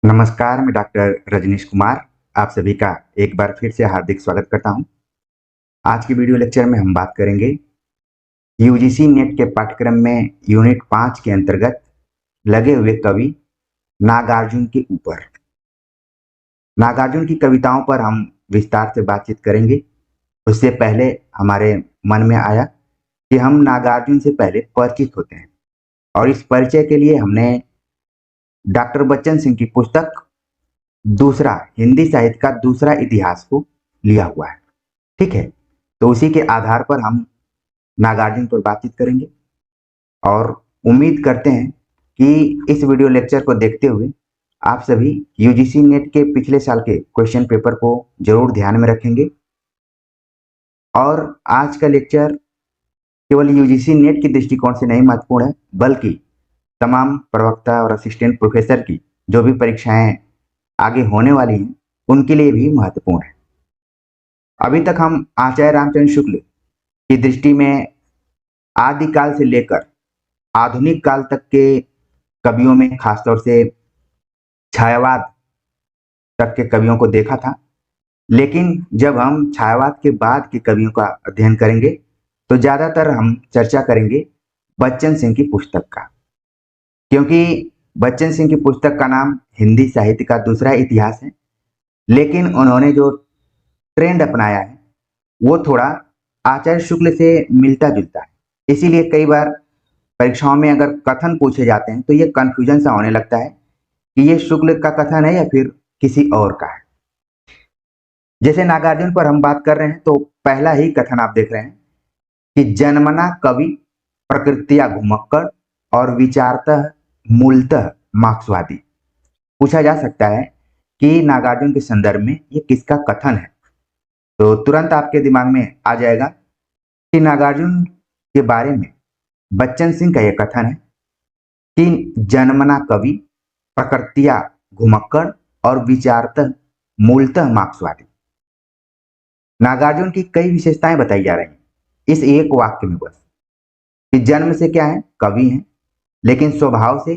नमस्कार, मैं डॉक्टर रजनीश कुमार आप सभी का एक बार फिर से हार्दिक स्वागत करता हूं। आज की वीडियो लेक्चर में हम बात करेंगे यूजीसी नेट के पाठ्यक्रम में यूनिट 5 के अंतर्गत लगे हुए कवि नागार्जुन के ऊपर। नागार्जुन की कविताओं पर हम विस्तार से बातचीत करेंगे। उससे पहले हमारे मन में आया कि हम नागार्जुन से पहले परिचित होते हैं और इस परिचय के लिए हमने डॉक्टर बच्चन सिंह की पुस्तक दूसरा हिंदी साहित्य का दूसरा इतिहास को लिया हुआ है। ठीक है, तो उसी के आधार पर हम नागार्जुन पर बातचीत करेंगे और उम्मीद करते हैं कि इस वीडियो लेक्चर को देखते हुए आप सभी यूजीसी नेट के पिछले साल के क्वेश्चन पेपर को जरूर ध्यान में रखेंगे और आज का लेक्चर केवल यूजीसी नेट की दृष्टिकोण से नहीं महत्वपूर्ण है, बल्कि तमाम प्रवक्ता और असिस्टेंट प्रोफेसर की जो भी परीक्षाएं आगे होने वाली हैं उनके लिए भी महत्वपूर्ण है। अभी तक हम आचार्य रामचंद्र शुक्ल की दृष्टि में आदिकाल से लेकर आधुनिक काल तक के कवियों में खासतौर से छायावाद तक के कवियों को देखा था, लेकिन जब हम छायावाद के बाद के कवियों का अध्ययन करेंगे तो ज्यादातर हम चर्चा करेंगे बच्चन सिंह की पुस्तक का, क्योंकि बच्चन सिंह की पुस्तक का नाम हिंदी साहित्य का दूसरा इतिहास है, लेकिन उन्होंने जो ट्रेंड अपनाया है वो थोड़ा आचार्य शुक्ल से मिलता जुलता है। इसीलिए कई बार परीक्षाओं में अगर कथन पूछे जाते हैं तो ये कंफ्यूजन सा होने लगता है कि ये शुक्ल का कथन है या फिर किसी और का है। जैसे नागार्जुन पर हम बात कर रहे हैं तो पहला ही कथन आप देख रहे हैं कि जन्मना कवि प्रकृतिया घुमक्कड़ और विचारतः मूलतः मार्क्सवादी। पूछा जा सकता है कि नागार्जुन के संदर्भ में ये किसका कथन है, तो तुरंत आपके दिमाग में आ जाएगा कि नागार्जुन के बारे में बच्चन सिंह का यह कथन है कि जन्मना कवि प्रकृतिया घुमक्कड़ और विचारतः मूलतः मार्क्सवादी। नागार्जुन की कई विशेषताएं बताई जा रही हैं इस एक वाक्य में बस, कि जन्म से क्या है, कवि हैं, लेकिन स्वभाव से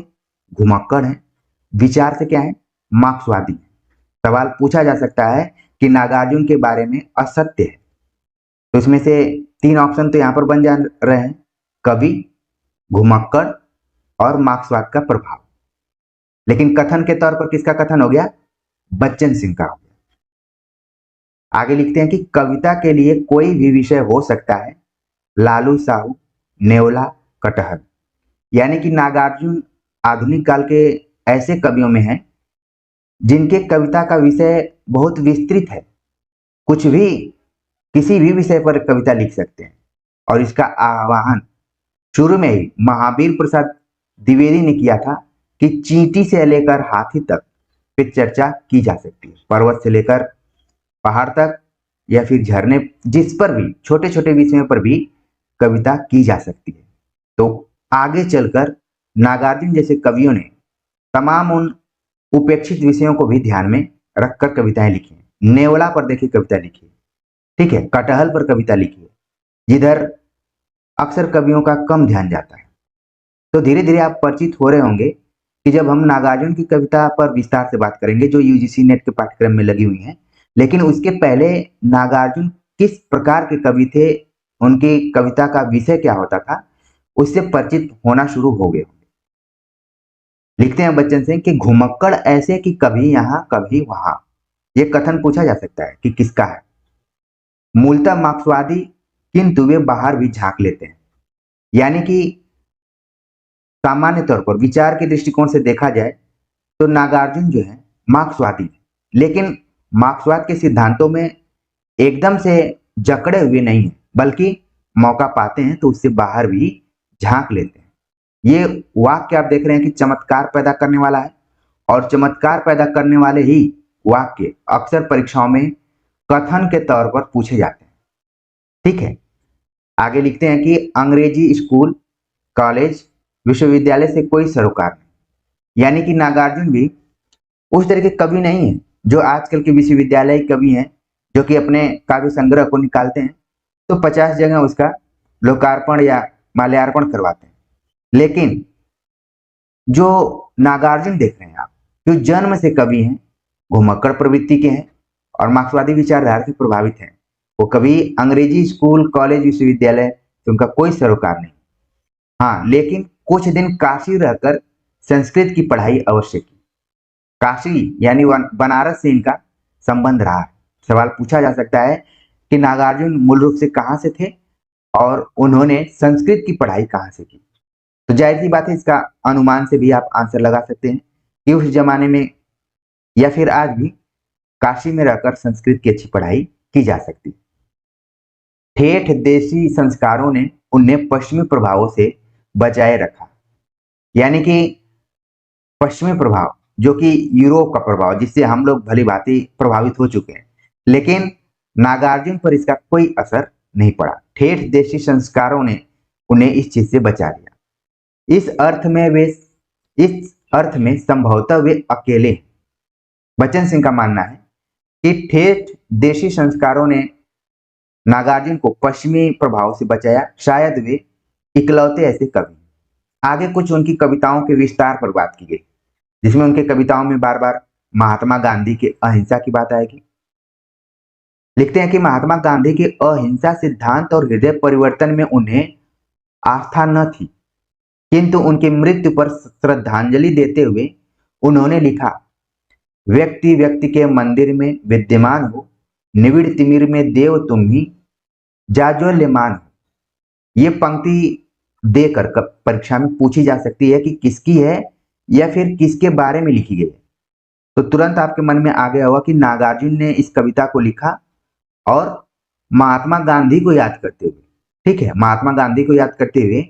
घुमक्कड़ है, विचार से क्या है, मार्क्सवादी है। सवाल पूछा जा सकता है कि नागार्जुन के बारे में असत्य है, तो इसमें से तीन ऑप्शन तो यहां पर बन जा रहे हैं, कवि, घुमक्कड़ और मार्क्सवाद का प्रभाव। लेकिन कथन के तौर पर किसका कथन हो गया, बच्चन सिंह का हो गया। आगे लिखते हैं कि कविता के लिए कोई भी विषय हो सकता है, लालू साहू, नेवला, कटहल। यानी कि नागार्जुन आधुनिक काल के ऐसे कवियों में हैं जिनके कविता का विषय बहुत विस्तृत है, कुछ भी किसी भी विषय पर कविता लिख सकते हैं। और इसका आह्वान शुरू में ही महावीर प्रसाद द्विवेदी ने किया था कि चींटी से लेकर हाथी तक पे चर्चा की जा सकती है, पर्वत से लेकर पहाड़ तक या फिर झरने, जिस पर भी छोटे छोटे विषयों पर भी कविता की जा सकती है। तो आगे चलकर नागार्जुन जैसे कवियों ने तमाम उन उपेक्षित विषयों को भी ध्यान में रखकर कविताएं लिखी हैं। नेवला पर देखिए कविता लिखी है, ठीक है, कटहल पर कविता लिखी है, जिधर अक्सर कवियों का कम ध्यान जाता है। तो धीरे धीरे आप परिचित हो रहे होंगे कि जब हम नागार्जुन की कविता पर विस्तार से बात करेंगे जो यूजीसी नेट के पाठ्यक्रम में लगी हुई है, लेकिन उसके पहले नागार्जुन किस प्रकार के कवि थे, उनकी कविता का विषय क्या होता था, उससे परिचित होना शुरू हो गए। लिखते हैं बच्चन सिंह कि घुमक्कड़ ऐसे कि कभी यहां कभी वहां। यह कथन पूछा जा सकता है कि किसका है। मूलतः मार्क्सवादी, किंतु वे बाहर भी झांक लेते हैं। यानी कि सामान्य तौर पर विचार के दृष्टिकोण से देखा जाए तो नागार्जुन जो है मार्क्सवादी है, लेकिन मार्क्सवाद के सिद्धांतों में एकदम से जकड़े हुए नहीं है, बल्कि मौका पाते हैं तो उससे बाहर भी झांक लेते हैं। ये वाक्य आप देख रहे हैं कि चमत्कार पैदा करने वाला है, और चमत्कार पैदा करने वाले ही वाक्य अक्सर परीक्षाओं में कथन के तौर पर पूछे जाते हैं। ठीक है, आगे लिखते हैं कि अंग्रेजी स्कूल, कॉलेज, विश्वविद्यालय से कोई सरोकार नहीं। यानी कि नागार्जुन भी उस तरह के कवि नहीं है जो आजकल के विश्वविद्यालय कवि हैं, जो कि अपने काव्य संग्रह को निकालते हैं तो 50 जगह उसका लोकार्पण या माल्यार्पण करवाते हैं। लेकिन जो नागार्जुन देख रहे हैं आप, जो जन्म से कवि हैं, घुमक्कड़ प्रवृत्ति के हैं और मार्क्सवादी विचारधारा से प्रभावित हैं। वो कभी अंग्रेजी स्कूल, कॉलेज, विश्वविद्यालय से उनका कोई सरोकार नहीं। हाँ, लेकिन कुछ दिन काशी रहकर संस्कृत की पढ़ाई अवश्य की। काशी यानी बनारस से इनका संबंध रहा है। सवाल पूछा जा सकता है कि नागार्जुन मूल रूप से कहाँ से थे और उन्होंने संस्कृत की पढ़ाई कहाँ से की। तो जाहिर सी बात है, इसका अनुमान से भी आप आंसर लगा सकते हैं कि उस जमाने में या फिर आज भी काशी में रहकर संस्कृत की अच्छी पढ़ाई की जा सकती। ठेठ देशी संस्कारों ने उन्हें पश्चिमी प्रभावों से बचाए रखा, यानी कि पश्चिमी प्रभाव जो कि यूरोप का प्रभाव, जिससे हम लोग भली भांति प्रभावित हो चुके हैं, लेकिन नागार्जुन पर इसका कोई असर नहीं पड़ा। ठेठ देशी संस्कारों ने उन्हें इस चीज से बचा लिया। इस अर्थ में संभवतः वे अकेले हैं। बच्चन सिंह का मानना है कि ठेठ देशी संस्कारों ने नागार्जुन को पश्चिमी प्रभाव से बचाया, शायद वे इकलौते ऐसे कवि। आगे कुछ उनकी कविताओं के विस्तार पर बात की गई, जिसमें उनके कविताओं में बार बार महात्मा गांधी के अहिंसा की बात आएगी। लिखते हैं कि महात्मा गांधी के अहिंसा सिद्धांत और हृदय परिवर्तन में उन्हें आस्था न थी, किंतु उनकी मृत्यु पर श्रद्धांजलि देते हुए उन्होंने लिखा, व्यक्ति व्यक्ति के मंदिर में विद्यमान हो, निविड़ तिमिर में देव तुम ही जाज्वल्यमान हो। ये पंक्ति देकर परीक्षा में पूछी जा सकती है कि किसकी है या फिर किसके बारे में लिखी गई है। तो तुरंत आपके मन में आ गया होगा कि नागार्जुन ने इस कविता को लिखा और महात्मा गांधी को याद करते हुए। ठीक है, महात्मा गांधी को याद करते हुए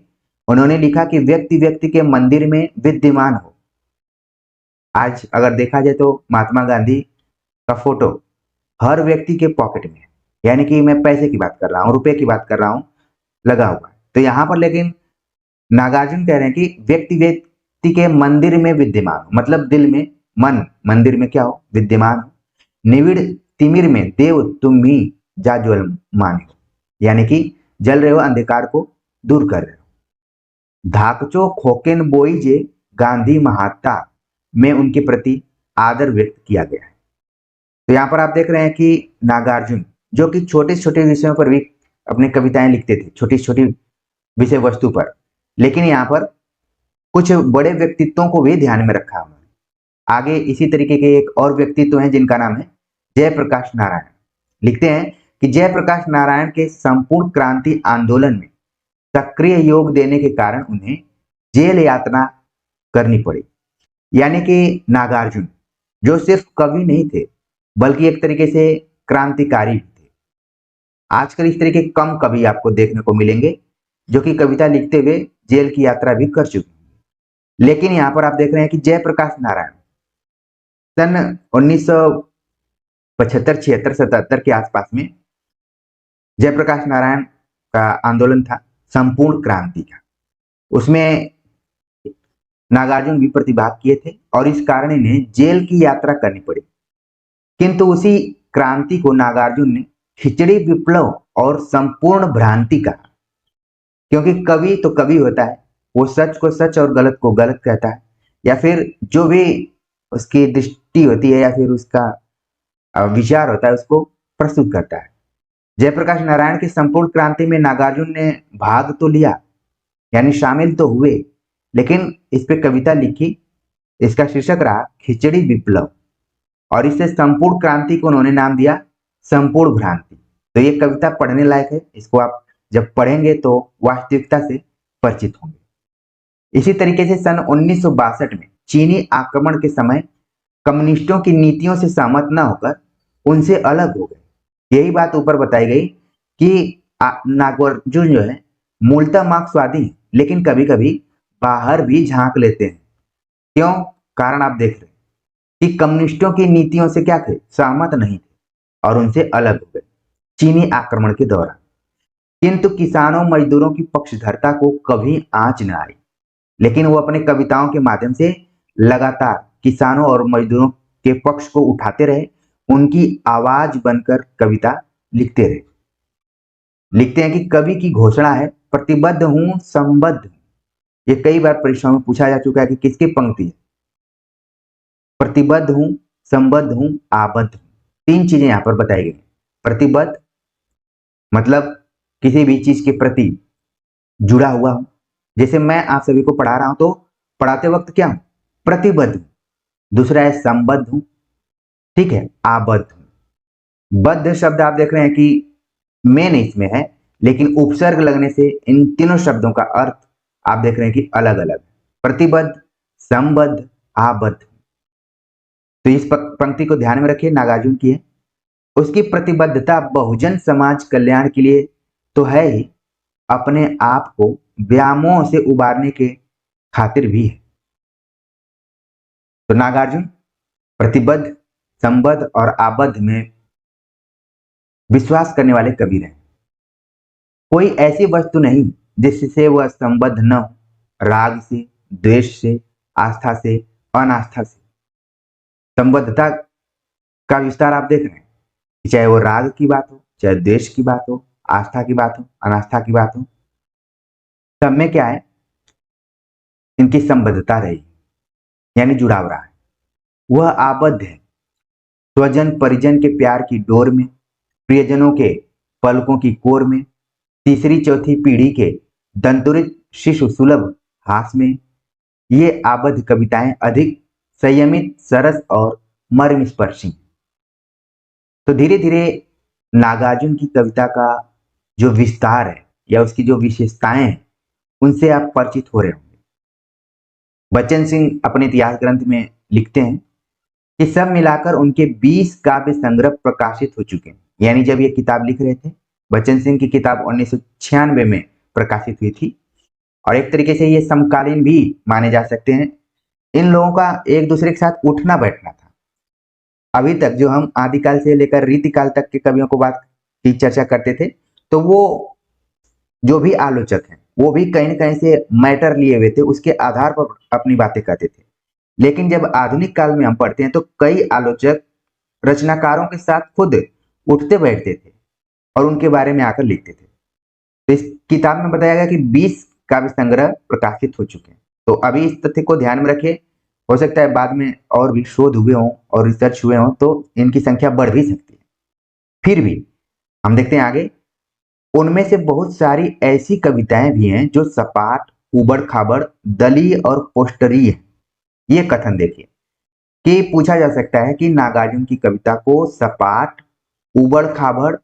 उन्होंने लिखा कि व्यक्ति व्यक्ति के मंदिर में विद्यमान हो। आज अगर देखा जाए तो महात्मा गांधी का फोटो हर व्यक्ति के पॉकेट में है, यानी कि मैं पैसे की बात कर रहा हूँ, रुपए की बात कर रहा हूँ, लगा हुआ है। तो यहाँ पर लेकिन नागार्जुन कह रहे हैं कि व्यक्ति व्यक्ति के मंदिर में विद्यमान हो, मतलब दिल में, मन मंदिर में क्या हो, विद्यमान हो। निविड़ तिमिर में देव तुम ही जाज्वल्यमान हो, यानी कि जल रहे हो, अंधकार को दूर कर रहे हो। धाकचो खोकेन बोई जे गांधी महात्मा में उनके प्रति आदर व्यक्त किया गया है। तो यहाँ पर आप देख रहे हैं कि नागार्जुन जो कि छोटे छोटे विषयों पर भी अपनी कविताएं लिखते थे, छोटी छोटी विषय वस्तु पर, लेकिन यहाँ पर कुछ बड़े व्यक्तित्वों को भी ध्यान में रखा उन्होंने। आगे इसी तरीके के एक और व्यक्तित्व हैं जिनका नाम है जयप्रकाश नारायण। लिखते हैं कि जयप्रकाश नारायण के संपूर्ण क्रांति आंदोलन में सक्रिय योग देने के कारण उन्हें जेल यातना करनी पड़ी। यानी कि नागार्जुन जो सिर्फ कवि नहीं थे बल्कि एक तरीके से क्रांतिकारी भी थे। आजकल इस तरीके के कम कवि आपको देखने को मिलेंगे जो कि कविता लिखते हुए जेल की यात्रा भी कर चुके हैं, लेकिन यहाँ पर आप देख रहे हैं कि जयप्रकाश नारायण सन 1975, 76, 77 के आसपास में जयप्रकाश नारायण का आंदोलन था संपूर्ण क्रांति का। उसमें नागार्जुन भी प्रतिभाग किए थे और इस कारण इन्हें जेल की यात्रा करनी पड़ी। किंतु उसी क्रांति को नागार्जुन ने खिचड़ी विप्लव और संपूर्ण भ्रांति कहा, क्योंकि कवि तो कवि होता है, वो सच को सच और गलत को गलत कहता है, या फिर जो भी उसकी दृष्टि होती है या फिर उसका विचार होता है उसको प्रस्तुत करता है। जयप्रकाश नारायण की संपूर्ण क्रांति में नागार्जुन ने भाग तो लिया, यानी शामिल तो हुए, लेकिन इस पे कविता लिखी। इसका शीर्षक रहा खिचड़ी विप्लव और इससे संपूर्ण क्रांति को उन्होंने नाम दिया संपूर्ण भ्रांति। तो ये कविता पढ़ने लायक है, इसको आप जब पढ़ेंगे तो वास्तविकता से परिचित होंगे। इसी तरीके से सन 1962 में चीनी आक्रमण के समय कम्युनिस्टों की नीतियों से सहमत न होकर उनसे अलग हो गए। यही बात ऊपर बताई गई कि नागार्जुन जो है मूलतः मार्क्सवादी हैं, लेकिन कभी कभी बाहर भी झांक लेते हैं। क्यों? कारण आप देख रहे हैं कि कम्युनिस्टों की नीतियों से क्या थे, सहमत नहीं थे और उनसे अलग हो गए चीनी आक्रमण के दौरान। किंतु किसानों मजदूरों की पक्षधरता को कभी आंच न आई, लेकिन वो अपने कविताओं के माध्यम से लगातार किसानों और मजदूरों के पक्ष को उठाते रहे, उनकी आवाज बनकर कविता लिखते रहे। लिखते हैं कि कवि की घोषणा है प्रतिबद्ध हूं संबद्ध। ये कई बार परीक्षाओं में पूछा जा चुका है कि किसकी पंक्ति है। प्रतिबद्ध हूं, संबद्ध हूं, आबद्ध हूं। तीन चीजें यहां पर बताई गई। प्रतिबद्ध मतलब किसी भी चीज के प्रति जुड़ा हुआ हूं। जैसे मैं आप सभी को पढ़ा रहा हूं तो पढ़ाते वक्त क्या हूं? प्रतिबद्ध हूं। दूसरा है संबद्ध हूं, ठीक है, आबद्ध हूं। बद्ध शब्द आप देख रहे हैं कि मेन इसमें है, लेकिन उपसर्ग लगने से इन तीनों शब्दों का अर्थ आप देख रहे हैं कि अलग अलग। प्रतिबद्ध, संबद्ध, आबद्ध। तो इस पंक्ति को ध्यान में रखिए, नागार्जुन की है। उसकी प्रतिबद्धता बहुजन समाज कल्याण के लिए तो है ही, अपने आप को व्यामोह से उबारने के खातिर भी है। तो नागार्जुन प्रतिबद्ध, संबद्ध और आबद्ध में विश्वास करने वाले कबीर हैं। कोई ऐसी वस्तु नहीं जिससे वह संबद्ध न हो, राग से, द्वेष से, आस्था से, अनास्था से। संबद्धता का विस्तार आप देख रहे हैं, चाहे वो राग की बात हो, चाहे द्वेष की बात हो, आस्था की बात हो, अनास्था की बात हो, सब में क्या है? इनकी संबद्धता रही, यानी जुड़ाव रहा है। वह आबद्ध है स्वजन परिजन के प्यार की डोर में, प्रियजनों के पलकों की कोर में, तीसरी चौथी पीढ़ी के दंतुरित शिशु सुलभ हास में। ये आबद्ध कविताएं अधिक संयमित, सरस और मर्मस्पर्शी। तो धीरे धीरे नागार्जुन की कविता का जो विस्तार है या उसकी जो विशेषताएं हैं उनसे आप परिचित हो रहे होंगे। बच्चन सिंह अपने इतिहास ग्रंथ में लिखते हैं कि सब मिलाकर उनके 20 काव्य संग्रह प्रकाशित हो चुके हैं। यानी जब ये किताब लिख रहे थे, बच्चन सिंह की किताब 1996 में प्रकाशित हुई थी, और एक तरीके से ये समकालीन भी माने जा सकते हैं। इन लोगों का एक दूसरे के साथ उठना बैठना था। अभी तक जो हम आदिकाल से लेकर रीतिकाल तक के कवियों को बात की चर्चा करते थे, तो वो जो भी आलोचक हैं वो भी कहीं ना कहीं से मैटर लिए हुए थे, उसके आधार पर अपनी बातें करते थे। लेकिन जब आधुनिक काल में हम पढ़ते हैं तो कई आलोचक रचनाकारों के साथ खुद उठते बैठते थे और उनके बारे में आकर लिखते थे। तो इस किताब में बताया गया कि 20 काव्य संग्रह प्रकाशित हो चुके हैं। तो अभी इस तथ्य को ध्यान में रखिए, हो सकता है बाद में और भी शोध हुए हों और रिसर्च हुए हों तो इनकी संख्या बढ़ भी सकती है। फिर भी हम देखते हैं आगे, उनमें से बहुत सारी ऐसी कविताएं भी हैं जो सपाट, उबड़ खाबड़, दलीय और पोस्टरीय है। ये कथन देखिए कि पूछा जा सकता है कि नागार्जुन की कविता को सपाट, उबड़ खाबड़,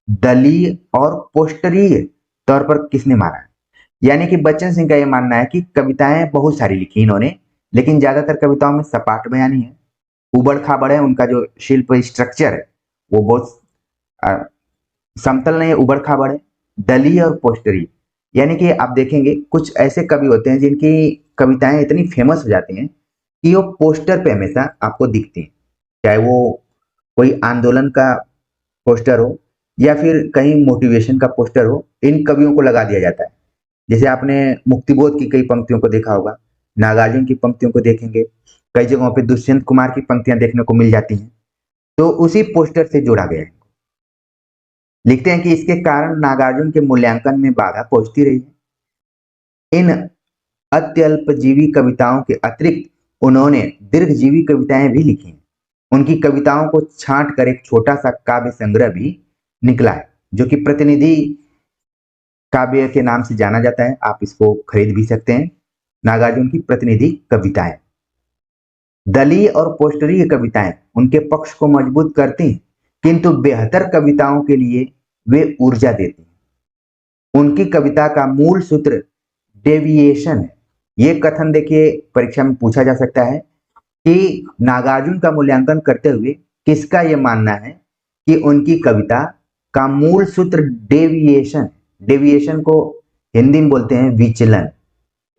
दलीय और पोस्टरीय तौर पर किसने माना है? यानी कि बच्चन सिंह का यह मानना है कि कविताएं बहुत सारी लिखी इन्होंने, लेकिन ज्यादातर कविताओं में सपाट बयानी है, उबड़ खाबड़ है, उनका जो शिल्प स्ट्रक्चर है वो बहुत समतल नहीं है, उबड़ खाबड़ है, दलीय और पोस्टरी। यानी कि आप देखेंगे कुछ ऐसे कवि होते हैं जिनकी कविताएं इतनी फेमस हो जाती हैं कि वो पोस्टर पे हमेशा आपको दिखती हैं, चाहे वो कोई आंदोलन का पोस्टर हो या फिर कहीं मोटिवेशन का पोस्टर हो, इन कवियों को लगा दिया जाता है। जैसे आपने मुक्तिबोध की कई पंक्तियों को देखा होगा, नागार्जुन की पंक्तियों को देखेंगे, कई जगहों पे दुष्यंत कुमार की पंक्तियां देखने को मिल जाती हैं, तो उसी पोस्टर से जोड़ा गया है। लिखते हैं कि इसके कारण नागार्जुन के मूल्यांकन में बाधा पहुंचती रही है। इन अत्यल्पजीवी कविताओं के अतिरिक्त उन्होंने दीर्घजीवी कविताएं भी लिखी हैं। उनकी कविताओं को छांट कर एक छोटा सा काव्य संग्रह भी निकला है, जो कि प्रतिनिधि काव्य के नाम से जाना जाता है। आप इसको खरीद भी सकते हैं, नागार्जुन की प्रतिनिधि कविताएं। दलीय और पोस्टरीय कविताएं उनके पक्ष को मजबूत करती हैं, किंतु बेहतर कविताओं के लिए वे ऊर्जा देती हैं। उनकी कविता का मूल सूत्र डेविएशन है। ये कथन देखिए परीक्षा में पूछा जा सकता है कि नागार्जुन का मूल्यांकन करते हुए किसका यह मानना है कि उनकी कविता का मूल सूत्र डेविएशन। डेविएशन को हिंदी में बोलते हैं विचलन,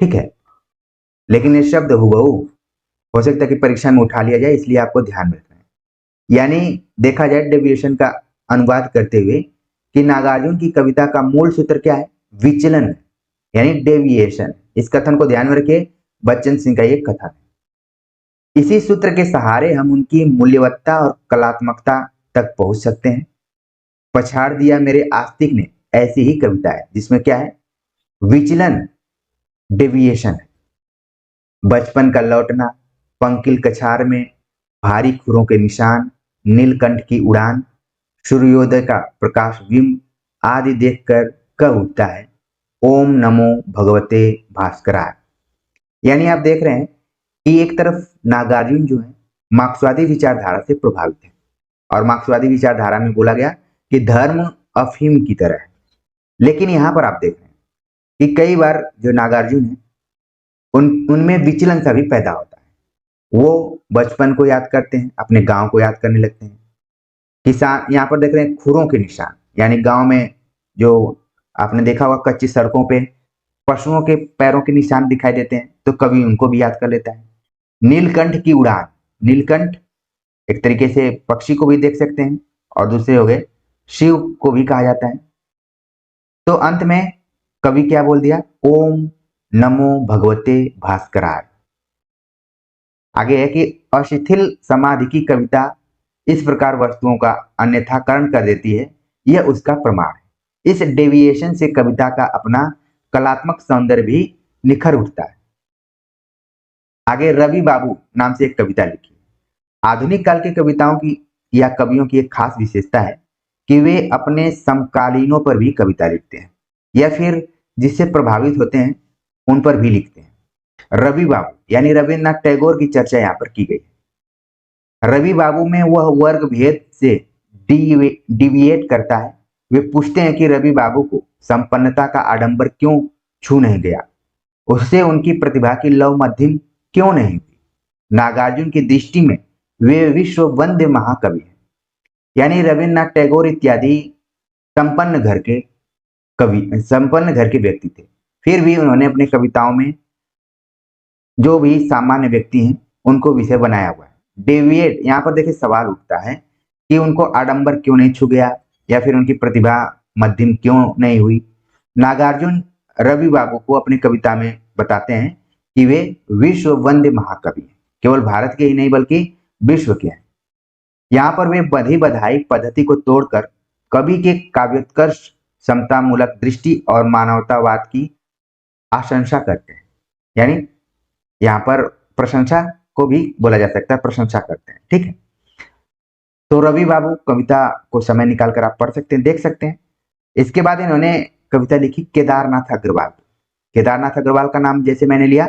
ठीक है, लेकिन ये शब्द हुबहू हो सकता है कि परीक्षा में उठा लिया जाए, इसलिए आपको ध्यान में रखना है। यानी देखा जाए डेविएशन का अनुवाद करते हुए कि नागार्जुन की कविता का मूल सूत्र क्या है? विचलन, यानी डेविएशन। इस कथन को ध्यान में रखिए, बच्चन सिंह का ये कथन है। इसी सूत्र के सहारे हम उनकी मूल्यवत्ता और कलात्मकता तक पहुंच सकते हैं। पछाड़ दिया मेरे आस्तिक ने ऐसी ही कविता है जिसमें क्या है? विचलन, डेविएशन है। बचपन का लौटना, पंकिल कछार में भारी खुरों के निशान, नीलकंठ की उड़ान, सूर्योदय का प्रकाश बिंब आदि देखकर कह उठता है, ओम नमो भगवते भास्कराय। यानी आप देख रहे हैं कि एक तरफ नागार्जुन जो है मार्क्सवादी विचारधारा से प्रभावित है, और मार्क्सवादी विचारधारा में बोला गया कि धर्म अफीम की तरह है। लेकिन यहाँ पर आप देख रहे हैं कि कई बार जो नागार्जुन है उनमें विचलन सा भी पैदा होता है। वो बचपन को याद करते हैं, अपने गांव को याद करने लगते हैं। किसान यहाँ पर देख रहे हैं खुरों के निशान, यानी गांव में जो आपने देखा होगा कच्ची सड़कों पे पशुओं के पैरों के निशान दिखाई देते हैं, तो कभी उनको भी याद कर लेता है। नीलकंठ की उड़ान, नीलकंठ एक तरीके से पक्षी को भी देख सकते हैं, और दूसरे हो गए शिव को भी कहा जाता है। तो अंत में कवि क्या बोल दिया, ओम नमो भगवते भास्कराय। आगे है कि अशिथिल समाधि की कविता इस प्रकार वस्तुओं का अन्यथाकरण कर देती है, यह उसका प्रमाण है। इस डेविएशन से कविता का अपना कलात्मक सौंदर्य भी निखर उठता है। आगे रवि बाबू नाम से एक कविता लिखी। आधुनिक काल की कविताओं की या कवियों की एक खास विशेषता है कि वे अपने समकालीनों पर भी कविता लिखते हैं, या फिर जिससे प्रभावित होते हैं उन पर भी लिखते हैं। रवि बाबू यानी रविन्द्रनाथ टैगोर की चर्चा यहाँ पर की गई है। रवि बाबू में वह वर्ग भेद से डिविएट करता है। वे पूछते हैं कि रवि बाबू को संपन्नता का आडंबर क्यों छू नहीं गया, उससे उनकी प्रतिभा की लव मध्यम क्यों नहीं हुई। नागार्जुन की दृष्टि में वे विश्व वंद्य महाकवि हैं, यानी रविन्द्रनाथ टैगोर इत्यादि संपन्न घर के व्यक्ति थे, फिर भी उन्होंने अपनी कविताओं में जो भी सामान्य व्यक्ति हैं उनको विषय बनाया हुआ है। डेविएट यहाँ पर देखिए सवाल उठता है कि उनको आडंबर क्यों नहीं छू गया, या फिर उनकी प्रतिभा मध्यम क्यों नहीं हुई। नागार्जुन रवि बाबू को अपनी कविता में बताते हैं कि वे विश्व वंद्य महाकवि हैं, केवल भारत के ही नहीं बल्कि विश्व के हैं। यहाँ पर वे बधी बधाई पद्धति को तोड़कर कवि के काव्योत्कर्ष, समतामूलक दृष्टि और मानवतावाद की आशंसा करते हैं। यानी यहाँ पर प्रशंसा को भी बोला जा सकता है, प्रशंसा करते हैं। ठीक है, तो रवि बाबू कविता को समय निकाल कर आप पढ़ सकते हैं, देख सकते हैं। इसके बाद इन्होंने कविता लिखी केदारनाथ अग्रवाल। केदारनाथ अग्रवाल का नाम जैसे मैंने लिया,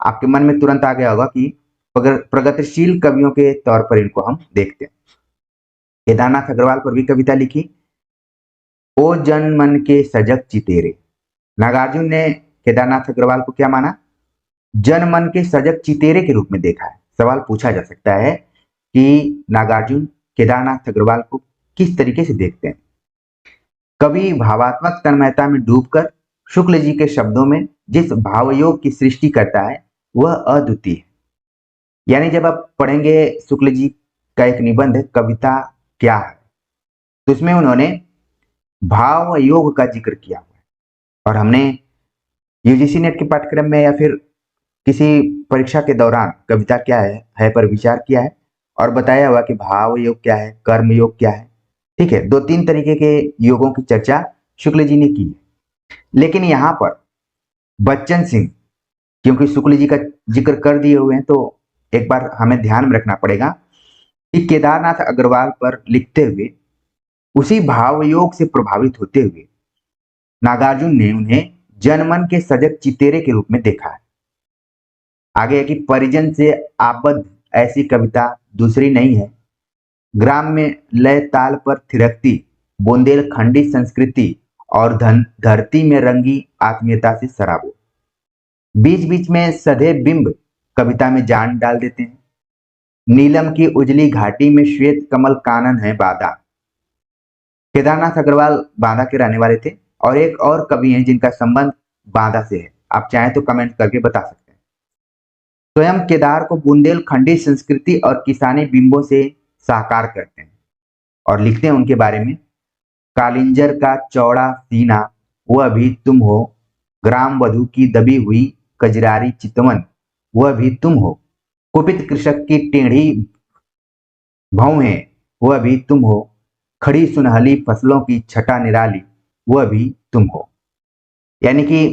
आपके मन में तुरंत आ गया होगा कि प्रगतिशील कवियों के तौर पर इनको हम देखते हैं। केदारनाथ अग्रवाल पर भी कविता लिखी, ओ जन मन के सजग चितेरे। नागार्जुन ने केदारनाथ अग्रवाल को क्या माना, जन मन के सजग चितेरे के रूप में देखा है। सवाल पूछा जा सकता है कि नागार्जुन केदारनाथ अग्रवाल को किस तरीके से देखते हैं। कवि भावात्मक तन्मयता में डूबकर शुक्ल जी के शब्दों में जिस भावयोग की सृष्टि करता है वह अद्वितीय है। यानी जब आप पढ़ेंगे शुक्ल जी का एक निबंध कविता क्या है, तो इसमें उन्होंने भाव योग का जिक्र किया हुआ है। और हमने यूजीसी नेट के पाठ्यक्रम में या फिर किसी परीक्षा के दौरान कविता क्या है पर विचार किया है, और बताया हुआ कि भाव योग क्या है, कर्म योग क्या है। ठीक है, 2-3 तरीके के योगों की चर्चा शुक्ल जी ने की है। लेकिन यहाँ पर बच्चन सिंह, क्योंकि शुक्ल जी का जिक्र कर दिए हुए हैं, तो एक बार हमें ध्यान में रखना पड़ेगा कि केदारनाथ अग्रवाल पर लिखते हुए उसी भाव योग से प्रभावित होते हुए नागार्जुन ने उन्हें जनमन के सजग चितेरे के रूप में देखा है। आगे है कि परिजन से आबद्ध ऐसी कविता दूसरी नहीं है। ग्राम में लय ताल पर थिरकती बुंदेलखंडी संस्कृति और धरती में रंगी आत्मीयता से सराबो। बीच बीच में सधे बिंब कविता में जान डाल देते हैं। नीलम की उजली घाटी में श्वेत कमल कानन है बादा। केदारनाथ अग्रवाल बांदा के रहने वाले थे, और एक और कवि हैं जिनका संबंध बांदा से है। आप चाहें तो कमेंट करके बता सकते हैं। स्वयं केदार को बुंदेलखंडी संस्कृति और किसानी बिंबों से साकार करते हैं और लिखते हैं उनके बारे में, कालिंजर का चौड़ा सीना वह भी तुम हो, ग्राम वधु की दबी हुई कजरारी चितवन वह भी तुम हो, कुपित कृषक की टेढ़ी भौहें वह भी तुम हो, खड़ी सुनहली फसलों की छटा निराली वह भी तुम हो। यानी कि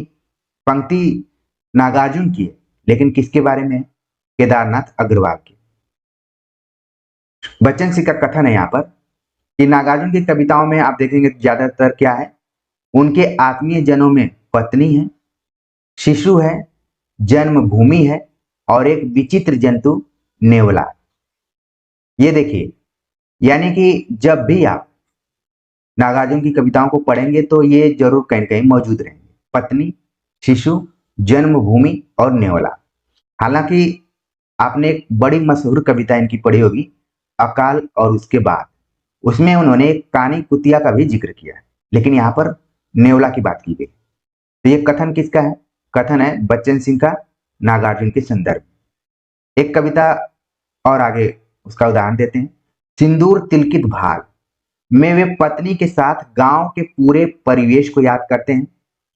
पंक्ति नागार्जुन की है, लेकिन किसके बारे में, केदारनाथ अग्रवाल की। बच्चन सिंह का कथन है यहाँ पर कि नागार्जुन की कविताओं में आप देखेंगे ज्यादातर क्या है, उनके आत्मीय जनों में पत्नी है, शिशु है, जन्मभूमि है और एक विचित्र जंतु नेवला। ये देखिए, यानी कि जब भी आप नागार्जुन की कविताओं को पढ़ेंगे तो ये जरूर कहीं कहीं मौजूद रहेंगे, पत्नी, शिशु, जन्मभूमि और नेवला। हालांकि आपने एक बड़ी मशहूर कविता इनकी पढ़ी होगी, अकाल और उसके बाद, उसमें उन्होंने कानी कुतिया का भी जिक्र किया है, लेकिन यहाँ पर नेवला की बात की गई। तो ये कथन किसका है? कथन है बच्चन सिंह का नागार्जुन के संदर्भ। एक कविता और आगे उसका उदाहरण देते हैं। सिंदूर तिलकित भाल में वे पत्नी के साथ गांव के पूरे परिवेश को याद करते हैं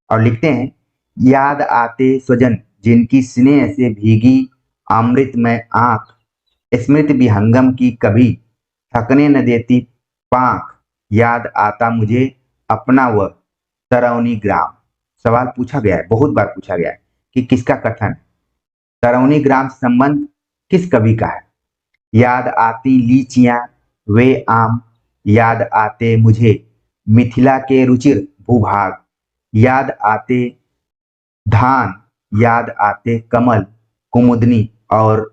और लिखते हैं, याद आते स्वजन जिनकी स्नेह से भीगी अमृतमय आंख, स्मृति विहंगम की कभी थकने न देती पांख, याद आता मुझे अपना वह तरौनी ग्राम। सवाल पूछा गया है, बहुत बार पूछा गया है कि किसका कथन है, तरौनी ग्राम संबंध किस कवि का है? याद आती लीचियां वे आम, याद आते मुझे मिथिला के रुचिर भूभाग, याद आते धान, याद आते कमल कुमुदनी और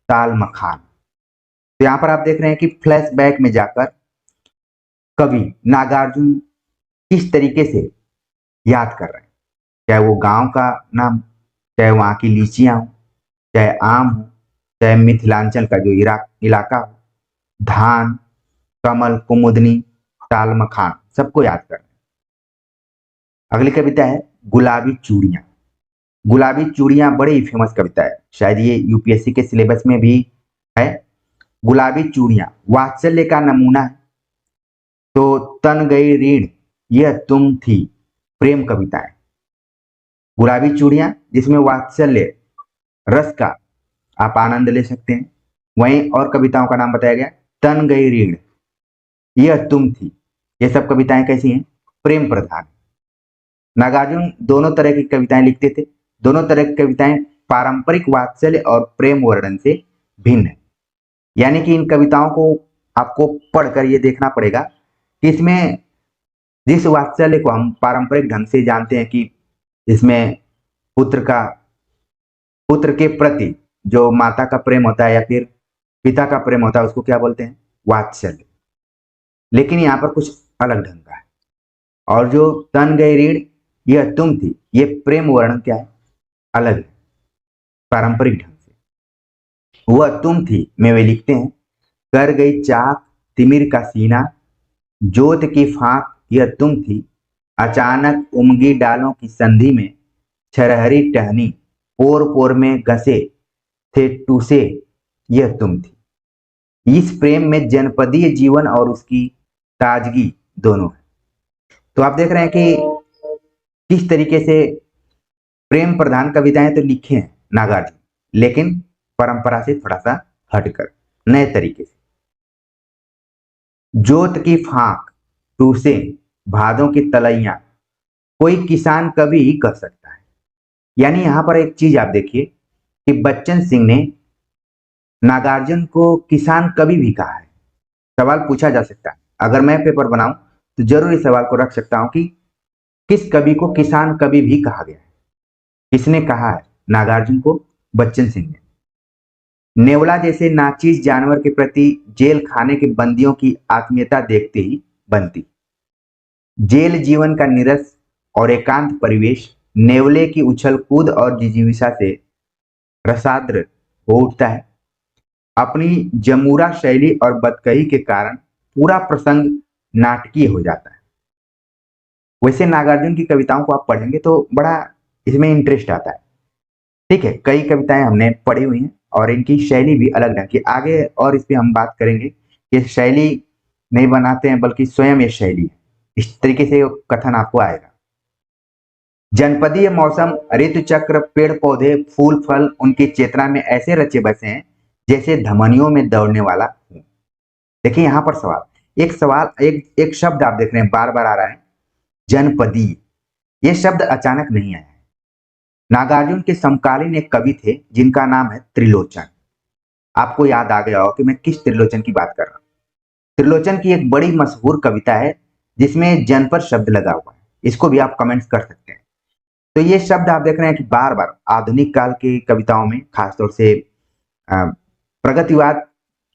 ताल मखान। तो यहां पर आप देख रहे हैं कि फ्लैशबैक में जाकर कवि नागार्जुन किस तरीके से याद कर रहे हैं, चाहे वो गांव का नाम, चाहे वहां की लीचियां हो, चाहे आम हो, चाहे मिथिलांचल का जो इलाका हो, धान, कमल कुमुदनी, ताल मखान, सबको याद कर रहे हैं। अगली कविता है गुलाबी चूड़ियां। गुलाबी चूड़ियां बड़ी फेमस कविता है, शायद ये यूपीएससी के सिलेबस में भी है। गुलाबी चूड़ियां वात्सल्य का नमूना है, तो तन गई रीढ़ यह तुम थी, प्रेम कविता है। गुलाबी चूड़ियां जिसमें वात्सल्य रस का आप आनंद ले सकते हैं। वहीं और कविताओं का नाम बताया गया, तन गई रीढ़ यह तुम थी। ये सब कविताएं कैसी हैं? प्रेम प्रधान। नागार्जुन दोनों तरह की कविताएं लिखते थे। दोनों तरह की कविताएं पारंपरिक वात्सल्य और प्रेम वर्णन से भिन्न है। यानी कि इन कविताओं को आपको पढ़कर ये देखना पड़ेगा कि इसमें जिस वात्सल्य को हम पारंपरिक ढंग से जानते हैं कि इसमें पुत्र के प्रति जो माता का प्रेम होता है या फिर पिता का प्रेम होता है, उसको क्या बोलते हैं? वात्सल्य। लेकिन यहाँ पर कुछ अलग ढंग का है। और जो तन गई रीढ़ यह तुम थी, ये प्रेम वर्णन क्या है? अलग है, पारंपरिक ढंग से। वह तुम थी में वे लिखते हैं, कर गई चाक तिमिर का सीना, जोत की फांक यह तुम थी, अचानक उमगी डालों की संधि में, छरहरी टहनी पोर पोर में घसे थे टूसे यह तुम थी। इस प्रेम में जनपदीय जीवन और उसकी ताजगी दोनों है। तो आप देख रहे हैं कि किस तरीके से प्रेम प्रधान कविताएं तो लिखे हैं नागार्जुन, लेकिन परंपरा से थोड़ा सा हटकर नए तरीके से। जोत की फांक टूसे भादों की तलैया, कोई किसान कवि ही कर सकता है। यानी यहां पर एक चीज आप देखिए कि बच्चन सिंह ने नागार्जुन को किसान कवि भी कहा है। सवाल पूछा जा सकता है, अगर मैं पेपर बनाऊं तो जरूर इस सवाल को रख सकता हूं कि किस कवि को किसान कवि भी कहा गया है? किसने कहा है? नागार्जुन को बच्चन सिंह ने। नेवला जैसे नाचीज जानवर के प्रति जेल खाने के बंदियों की आत्मीयता देखते ही बनती। जेल जीवन का निरस और एकांत परिवेश नेवले की उछल कूद और जिजीविषा से रसाद्र हो उठता है। अपनी जमूरा शैली और बदकही के कारण पूरा प्रसंग नाटकीय हो जाता है। वैसे नागार्जुन की कविताओं को आप पढ़ेंगे तो बड़ा इसमें इंटरेस्ट आता है। ठीक है, कई कविताएं हमने पढ़ी हुई हैं और इनकी शैली भी अलग ढंग की। आगे और इस पे हम बात करेंगे कि शैली नहीं बनाते हैं बल्कि स्वयं ये शैली है, इस तरीके से कथन आपको आएगा। जनपदीय मौसम ऋतु चक्र पेड़ पौधे फूल फल उनकी चेतना में ऐसे रचे बसे हैं जैसे धमनियों में दौड़ने वाला हूं। देखिए यहां पर सवाल एक शब्द आप देख रहे हैं बार बार आ रहा है, जनपदीय। यह शब्द अचानक नहीं आया है। नागार्जुन के समकालीन एक कवि थे जिनका नाम है त्रिलोचन। आपको याद आ गया हो कि मैं किस त्रिलोचन की बात कर रहा हूँ। त्रिलोचन की एक बड़ी मशहूर कविता है जिसमें जनपद शब्द लगा हुआ है। इसको भी आप कमेंट्स कर सकते हैं। तो ये शब्द आप देख रहे हैं कि बार बार आधुनिक काल की कविताओं में, खासतौर से अ, प्रगतिवाद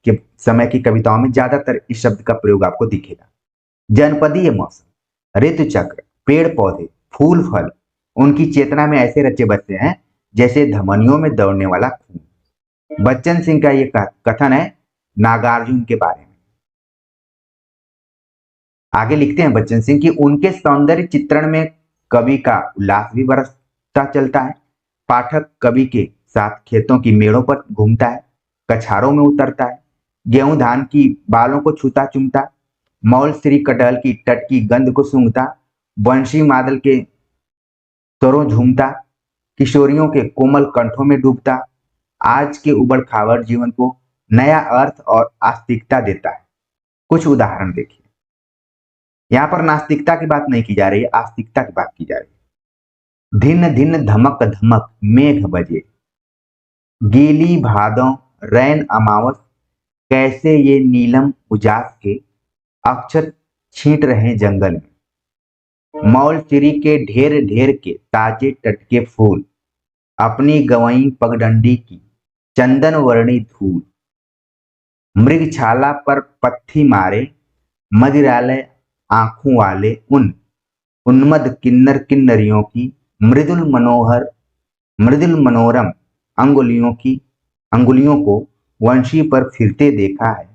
के समय की कविताओं में ज्यादातर इस शब्द का प्रयोग आपको दिखेगा। जनपदीय मौसम, ऋतु चक्र, पेड़ पौधे, फूल फल उनकी चेतना में ऐसे रचे बसते हैं जैसे धमनियों में दौड़ने वाला खून। बच्चन सिंह का ये कथन है नागार्जुन के बारे में। आगे लिखते हैं बच्चन सिंह कि उनके सौंदर्य चित्रण में कवि का उल्लास भी बरसता चलता है। पाठक कवि के साथ खेतों की मेड़ों पर घूमता है, कछारों में उतरता है, गेहूं धान की बालों को छूता चूमता, मौल श्री कटहल की टटकी गंध को सूंघता, बंशी मादल के स्वरों झूमता, किशोरियों के कोमल कंठों में डूबता, आज के उबड़ खाबड़ जीवन को नया अर्थ और आस्तिकता देता है। कुछ उदाहरण देखिए। यहाँ पर नास्तिकता की बात नहीं की जा रही है, आस्तिकता की बात की जा रही है। धिन धिन धमक धमक मेघ बजे, गीली भादों रैन अमावस, कैसे ये नीलम उजास के अक्षर छींट रहे जंगल में। मौल चिरी के ढेर ढेर के ताजे टटके फूल, अपनी गवई पगडंडी की चंदन वर्णी धूल, मृगछाला पर पत्थी मारे मदिरालय आंखों वाले उन उन्मद किन्नर किन्नरियों की मृदुल मनोरम अंगुलियों को वंशी पर फिरते देखा है,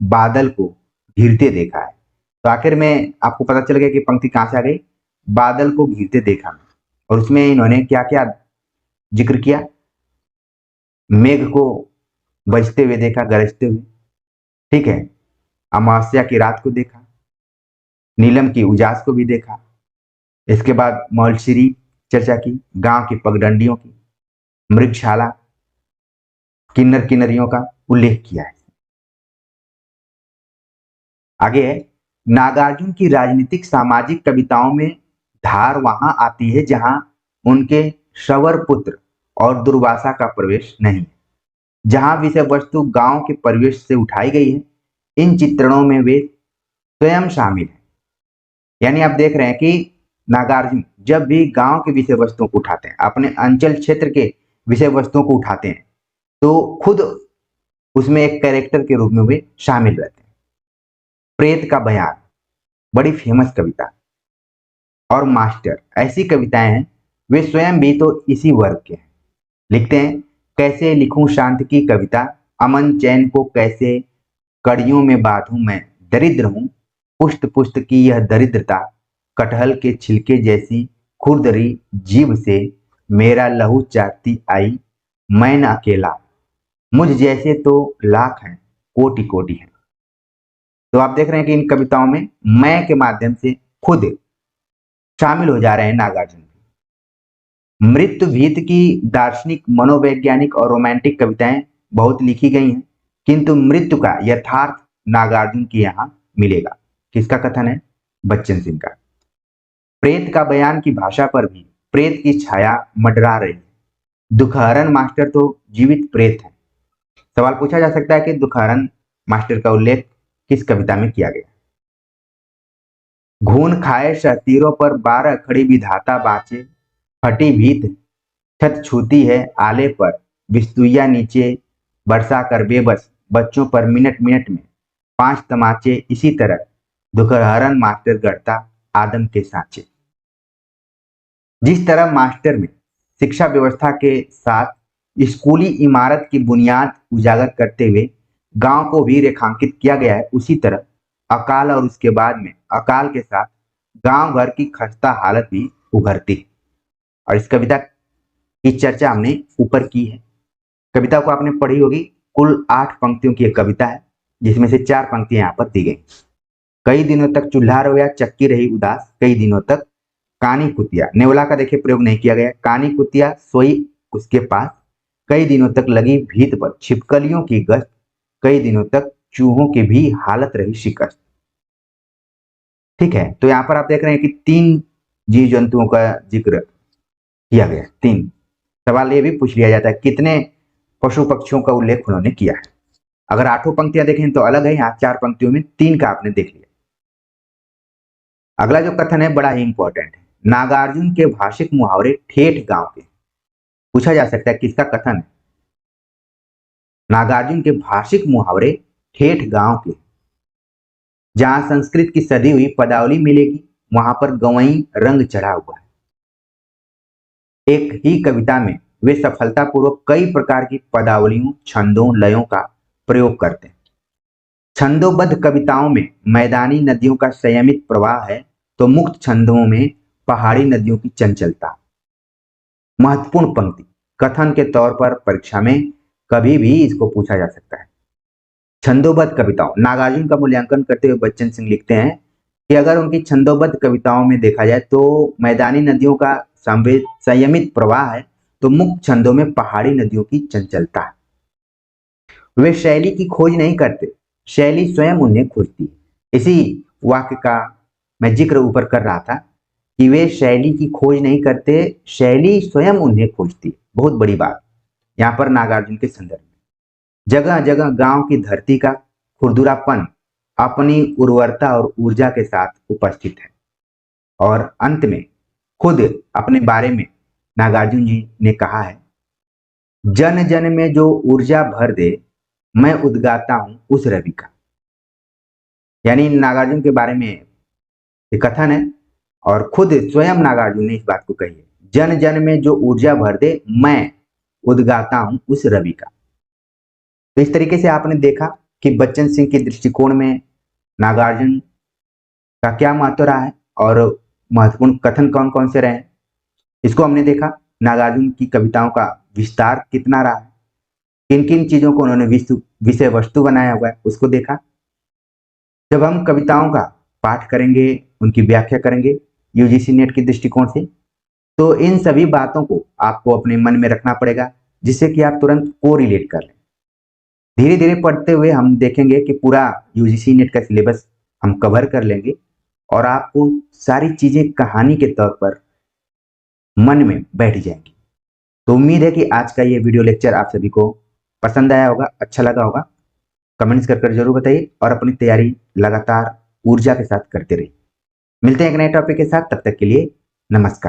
बादल को घिरते देखा है। तो आखिर में आपको पता चल गया कि पंक्ति कहां से आ गई, बादल को घिरते देखा। और उसमें इन्होंने क्या क्या जिक्र किया, मेघ को बजते हुए देखा, गरजते हुए, ठीक है, अमावस्या की रात को देखा, नीलम की उजास को भी देखा, इसके बाद मौलश्री चर्चा की, गांव की पगडंडियों की, मृगशाला, किन्नर किन्नरियों का उल्लेख किया है। आगे है, नागार्जुन की राजनीतिक सामाजिक कविताओं में धार वहां आती है जहां उनके शवर पुत्र और दुर्वासा का प्रवेश नहीं है। जहां विषय वस्तु गांव के परिवेश से उठाई गई है, इन चित्रणों में वे स्वयं शामिल हैं। यानी आप देख रहे हैं कि नागार्जुन जब भी गांव के विषय वस्तुओं को उठाते हैं, अपने अंचल क्षेत्र के विषय वस्तुओं को उठाते हैं, तो खुद उसमें एक कैरेक्टर के रूप में वे शामिल रहते हैं। प्रेत का बयान, बड़ी फेमस कविता, और मास्टर, ऐसी कविताएं हैं, वे स्वयं भी तो इसी वर्ग के हैं। लिखते हैं, कैसे लिखूं शांत की कविता, अमन चैन को कैसे कड़ियों में बांधूं मैं, दरिद्र हूं पुष्ट पुष्ट की यह दरिद्रता, कटहल के छिलके जैसी खुरदरी जीभ से मेरा लहू चाटती आई, मैं न अकेला, मुझ जैसे तो लाख हैं, कोटि कोटि हैं। तो आप देख रहे हैं कि इन कविताओं में मैं के माध्यम से खुद शामिल हो जा रहे हैं नागार्जुन। मृत्यु भीत की दार्शनिक, मनोवैज्ञानिक और रोमांटिक कविताएं बहुत लिखी गई हैं, किंतु मृत्यु का यथार्थ नागार्जुन के यहाँ मिलेगा। किसका कथन है, बच्चन सिंह का। प्रेत का बयान की भाषा पर भी प्रेत की छाया मंडरा रही है। दुखहरण मास्टर तो जीवित प्रेत है। सवाल पूछा जा सकता है कि दुखहरण मास्टर का उल्लेख किस कविता में किया गया। घून खाए शतीरों पर 12 खड़ी विधाता बाँचे, फटी भीत छत छूती है आले पर, बिस्तुइया नीचे बरसा कर बेबस बच्चों पर मिनट मिनट में 5 तमाचे, इसी तरह दुखहरण मास्टर गढ़ता आदम के सांचे। जिस तरह मास्टर में शिक्षा व्यवस्था के साथ स्कूली इमारत की बुनियाद उजागर करते हुए गांव को भी रेखांकित किया गया है, उसी तरह अकाल और उसके बाद में अकाल के साथ गांव घर की खस्ता हालत भी उभरती है। और इस कविता की चर्चा हमने ऊपर की है। कविता को आपने पढ़ी होगी। कुल 8 पंक्तियों की एक कविता है, जिसमें से 4 पंक्तियां यहाँ पर दी गई। कई दिनों तक चूल्हा रोया चक्की रही उदास, कई दिनों तक कानी कुतिया, नेवला का देखिए प्रयोग नहीं किया गया, कानी कुतिया सोई उसके पास, कई दिनों तक लगी भीत पर छिपकलियों की गश्त, कई दिनों तक चूहों की भी हालत रही शिकस्त। ठीक है, तो यहाँ पर आप देख रहे हैं कि 3 जीव जंतुओं का जिक्र किया गया। 3 सवाल ये भी पूछ लिया जाता है, कितने पशु पक्षियों का उल्लेख उन्होंने किया है। अगर 8 पंक्तियां देखें तो अलग है, यहाँ 4 पंक्तियों में 3 का आपने देख लिया। अगला जो कथन है बड़ा ही इंपॉर्टेंट है। नागार्जुन के भाषिक मुहावरे ठेठ गांव के। पूछा जा सकता है किसका कथन है। नागार्जुन के भाषिक मुहावरे ठेठ गांव के। जहां संस्कृत की सदी हुई पदावली मिलेगी वहां पर गवई रंग चढ़ा हुआ है। एक ही कविता में वे सफलतापूर्वक कई प्रकार की पदावलियों, छंदों, लयों का प्रयोग करते हैं। छंदोबद्ध कविताओं में मैदानी नदियों का संयमित प्रवाह है, तो मुक्त छंदों में पहाड़ी नदियों की चंचलता। महत्वपूर्ण पंक्ति कथन के तौर पर परीक्षा में कभी भी इसको पूछा जा सकता है। छंदोबद्ध कविताओं, नागार्जुन का मूल्यांकन करते हुए बच्चन सिंह लिखते हैं कि अगर उनकी छंदोबद्ध कविताओं में देखा जाए तो मैदानी नदियों का संयमित प्रवाह है, तो मुक्त छंदों में पहाड़ी नदियों की चंचलता है। वे शैली की खोज नहीं करते, शैली स्वयं उन्हें खोजती है। इसी वाक्य का मैं जिक्र ऊपर कर रहा था कि वे शैली की खोज नहीं करते, शैली स्वयं उन्हें खोजती है। बहुत बड़ी बात यहाँ पर नागार्जुन के संदर्भ में। जगह जगह गांव की धरती का खुरदुरापन अपनी उर्वरता और ऊर्जा के साथ उपस्थित है। और अंत में खुद अपने बारे में नागार्जुन जी ने कहा है, जन जन में जो ऊर्जा भर दे मैं उद्गाता हूं उस रवि का। यानी नागार्जुन के बारे में ये कथन है और खुद स्वयं नागार्जुन ने इस बात को कही है, जन जन में जो ऊर्जा भर दे मैं उद्गाता हूं उस रवि का। तो इस तरीके से आपने देखा कि बच्चन सिंह के दृष्टिकोण में नागार्जुन का क्या महत्व रहा है और महत्वपूर्ण कथन कौन कौन से रहे हैं, इसको हमने देखा। नागार्जुन की कविताओं का विस्तार कितना रहा है, किन किन चीजों को उन्होंने विषय वस्तु बनाया हुआ है उसको देखा। जब हम कविताओं का पाठ करेंगे, उनकी व्याख्या करेंगे यूजीसी नेट के दृष्टिकोण से, तो इन सभी बातों को आपको अपने मन में रखना पड़ेगा, जिससे कि आप तुरंत को रिलेट कर लें। धीरे धीरे पढ़ते हुए हम देखेंगे कि पूरा यूजीसी नेट का सिलेबस हम कवर कर लेंगे और आपको सारी चीजें कहानी के तौर पर मन में बैठ जाएंगी। तो उम्मीद है कि आज का ये वीडियो लेक्चर आप सभी को पसंद आया होगा, अच्छा लगा होगा। कमेंट्स कर जरूर बताइए और अपनी तैयारी लगातार ऊर्जा के साथ करते रहिए। मिलते हैं एक नए टॉपिक के साथ, तब तक के लिए नमस्कार।